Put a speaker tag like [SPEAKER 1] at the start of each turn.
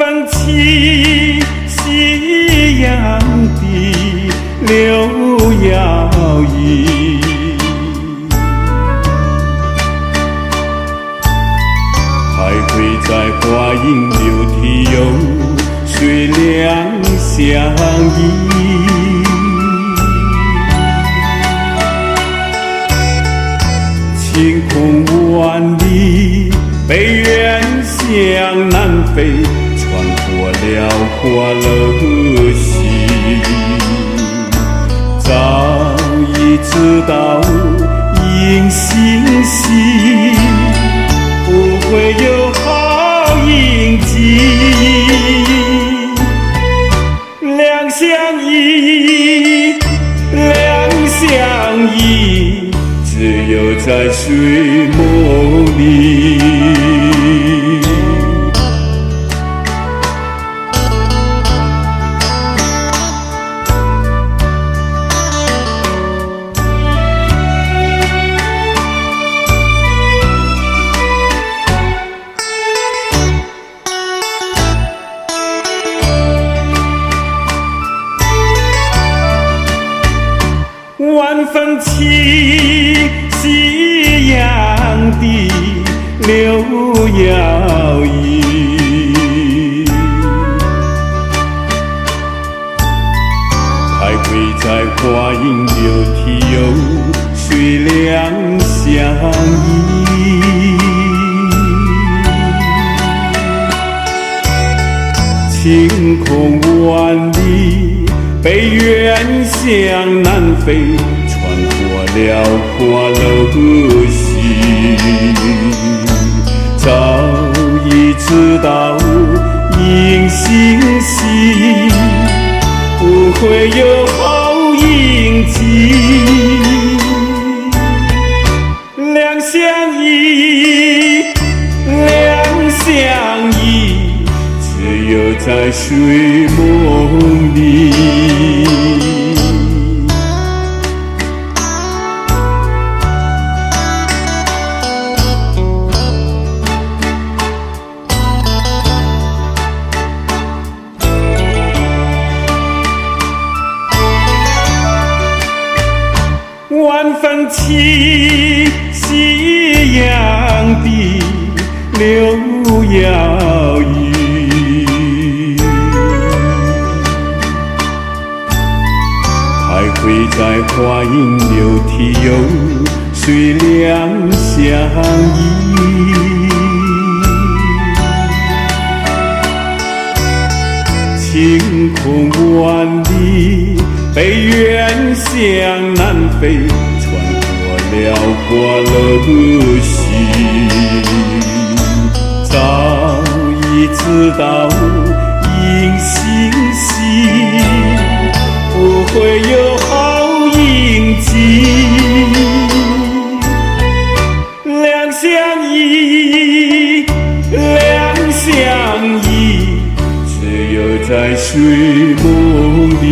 [SPEAKER 1] 分情，夕阳的柳摇曳。徘徊在花影柳堤游，水两相依。晴空万里，北鸳向南飞，穿过辽阔乐溪。早已知道因心系，不会有好印记。两相依，两相依，只有在睡梦里。万分情，夕阳的柳摇曳。徘徊在花影柳堤游，水两相依。晴空万里，北鸳向南飞，穿过辽阔乐溪。早已知道因心系，不会有好印记。两相依，两相依，只有在睡梦里。万分情，夕阳的柳摇曳。徘徊在花影柳堤游，水两相依。晴空万里，北鸳向南飞，穿过辽阔乐溪。早已知道因心系，不会有好印记。两相依，两相依，只有在睡梦里。